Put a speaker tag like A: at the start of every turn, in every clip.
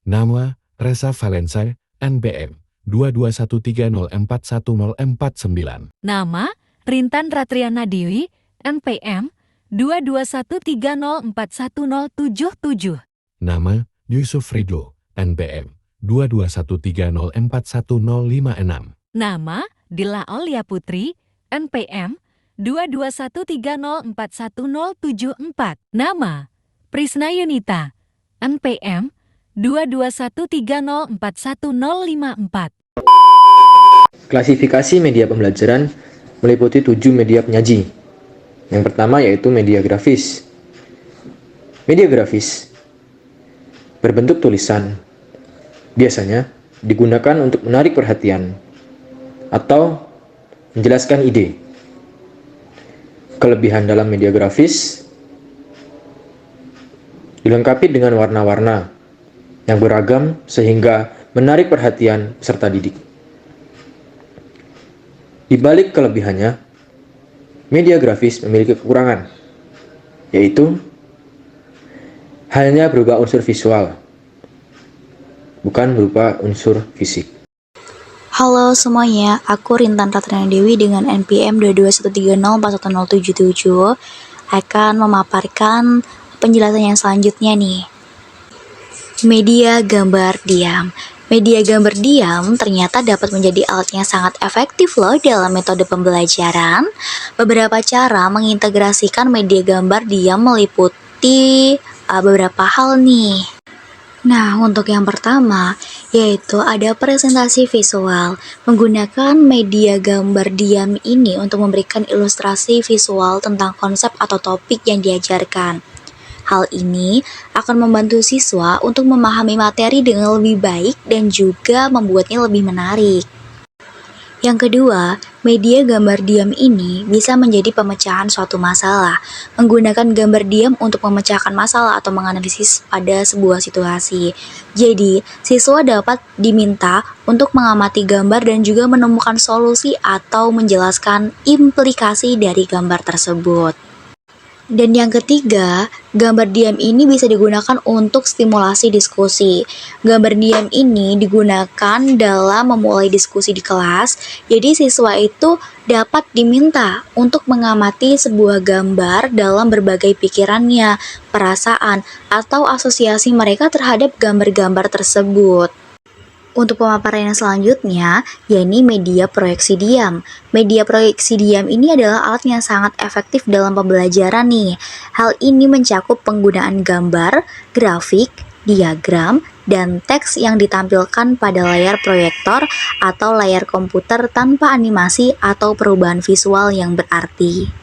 A: Nama, Reza Valensa, NPM 22130411049.
B: Nama, Rintan Ratriana Dewi, NPM 22130411077.
A: Nama, Yusuf Ridho, NPM 22130411056.
B: Nama, Dila Aulia Putri, NPM 22130411074. Nama, Prisna Yunita, NPM 22130411054.
C: Klasifikasi media pembelajaran meliputi 7 media penyaji. Yang pertama yaitu media grafis. Media grafis berbentuk tulisan, biasanya digunakan untuk menarik perhatian atau menjelaskan ide. Kelebihan dalam media grafis dilengkapi dengan warna-warna yang beragam sehingga menarik perhatian peserta didik. Di balik kelebihannya, media grafis memiliki kekurangan, yaitu hanya berupa unsur visual, bukan berupa unsur fisik.
D: Halo semuanya, aku Rintan Ratriana Dewi dengan NPM 22130411077 akan memaparkan penjelasan yang selanjutnya nih. Media gambar diam. Media gambar diam ternyata dapat menjadi alat yang sangat efektif loh dalam metode pembelajaran. Beberapa cara mengintegrasikan media gambar diam meliputi beberapa hal nih. Nah, untuk yang pertama, yaitu ada presentasi visual. Menggunakan media gambar diam ini untuk memberikan ilustrasi visual tentang konsep atau topik yang diajarkan. Hal ini akan membantu siswa untuk memahami materi dengan lebih baik dan juga membuatnya lebih menarik. Yang kedua, media gambar diam ini bisa menjadi pemecahan suatu masalah. Menggunakan gambar diam untuk memecahkan masalah atau menganalisis pada sebuah situasi. Jadi, siswa dapat diminta untuk mengamati gambar dan juga menemukan solusi atau menjelaskan implikasi dari gambar tersebut. Dan yang ketiga, gambar diam ini bisa digunakan untuk stimulasi diskusi. Gambar diam ini digunakan dalam memulai diskusi di kelas, jadi siswa itu dapat diminta untuk mengamati sebuah gambar dalam berbagai pikirannya, perasaan, atau asosiasi mereka terhadap gambar-gambar tersebut. Untuk pemaparan yang selanjutnya, yakni media proyeksi diam. Media proyeksi diam ini adalah alat yang sangat efektif dalam pembelajaran nih. Hal ini mencakup penggunaan gambar, grafik, diagram, dan teks yang ditampilkan pada layar proyektor atau layar komputer tanpa animasi atau perubahan visual yang berarti.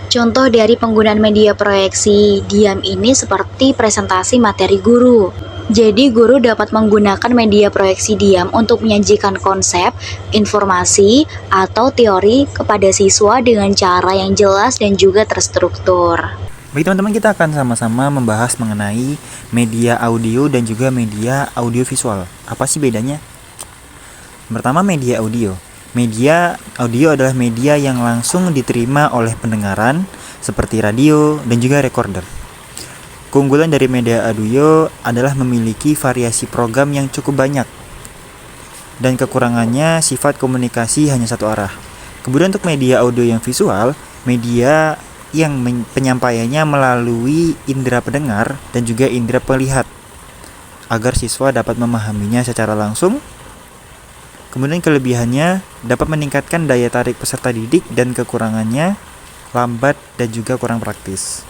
D: Contoh dari penggunaan media proyeksi diam ini seperti presentasi materi guru. Jadi guru dapat menggunakan media proyeksi diam untuk menyajikan konsep, informasi, atau teori kepada siswa dengan cara yang jelas dan juga terstruktur.
E: Baik teman-teman, kita akan sama-sama membahas mengenai media audio dan juga media audiovisual. Apa sih bedanya? Pertama, media audio. Media audio adalah media yang langsung diterima oleh pendengaran seperti radio dan juga recorder. Keunggulan dari media audio adalah memiliki variasi program yang cukup banyak dan kekurangannya sifat komunikasi hanya satu arah. Kemudian untuk media audio yang visual, media yang penyampaiannya melalui indera pendengar dan juga indera pelihat agar siswa dapat memahaminya secara langsung. Kemudian kelebihannya dapat meningkatkan daya tarik peserta didik dan kekurangannya lambat dan juga kurang praktis.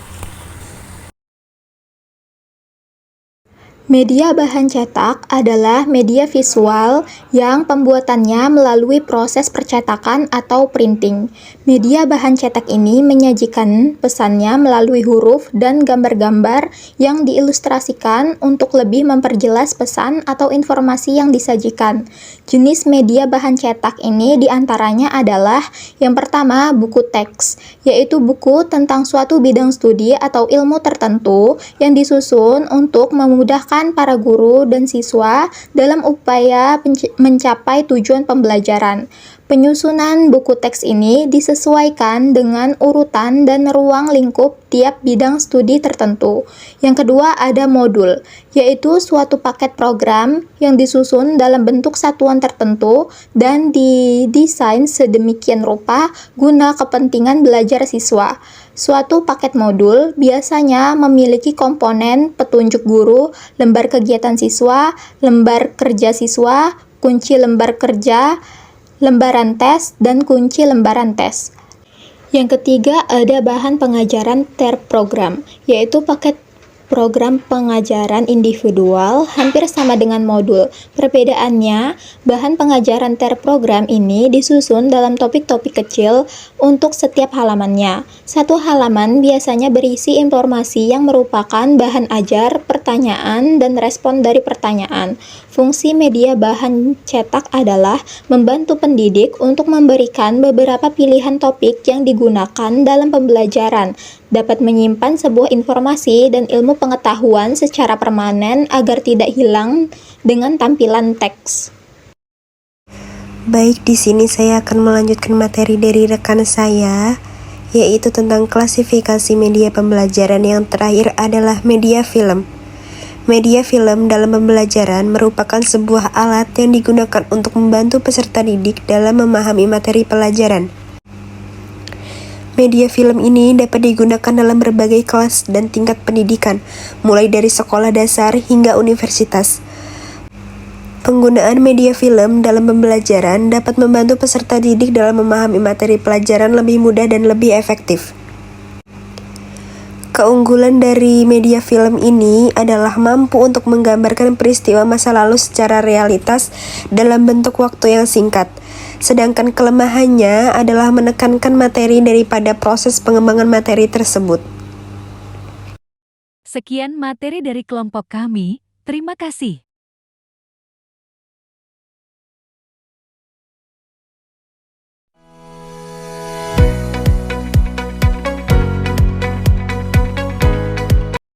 F: Media bahan cetak adalah media visual yang pembuatannya melalui proses percetakan atau printing. Media bahan cetak ini menyajikan pesannya melalui huruf dan gambar-gambar yang diilustrasikan untuk lebih memperjelas pesan atau informasi yang disajikan. Jenis media bahan cetak ini diantaranya adalah yang pertama buku teks, yaitu buku tentang suatu bidang studi atau ilmu tertentu yang disusun untuk memudahkan para guru dan siswa dalam upaya mencapai tujuan pembelajaran. Penyusunan buku teks ini disesuaikan dengan urutan dan ruang lingkup tiap bidang studi tertentu. Yang kedua ada modul, yaitu suatu paket program yang disusun dalam bentuk satuan tertentu dan didesain sedemikian rupa guna kepentingan belajar siswa. Suatu paket modul biasanya memiliki komponen petunjuk guru, lembar kegiatan siswa, lembar kerja siswa, kunci lembar kerja, lembaran tes, dan kunci lembaran tes. Yang ketiga ada bahan pengajaran terprogram, yaitu paket program pengajaran individual hampir sama dengan modul. Perbedaannya, bahan pengajaran terprogram ini disusun dalam topik-topik kecil untuk setiap halamannya. Satu halaman biasanya berisi informasi yang merupakan bahan ajar, pertanyaan, dan respon dari pertanyaan. Fungsi media bahan cetak adalah membantu pendidik untuk memberikan beberapa pilihan topik yang digunakan dalam pembelajaran, dapat menyimpan sebuah informasi dan ilmu pengetahuan secara permanen agar tidak hilang dengan tampilan teks.
G: Baik, di sini saya akan melanjutkan materi dari rekan saya, yaitu tentang klasifikasi media pembelajaran. Yang terakhir adalah media film. Media film dalam pembelajaran merupakan sebuah alat yang digunakan untuk membantu peserta didik dalam memahami materi pelajaran. Media film ini dapat digunakan dalam berbagai kelas dan tingkat pendidikan, mulai dari sekolah dasar hingga universitas. Penggunaan media film dalam pembelajaran dapat membantu peserta didik dalam memahami materi pelajaran lebih mudah dan lebih efektif. Keunggulan dari media film ini adalah mampu untuk menggambarkan peristiwa masa lalu secara realitas dalam bentuk waktu yang singkat. Sedangkan kelemahannya adalah menekankan materi daripada proses pengembangan materi tersebut.
B: Sekian materi dari kelompok kami. Terima kasih.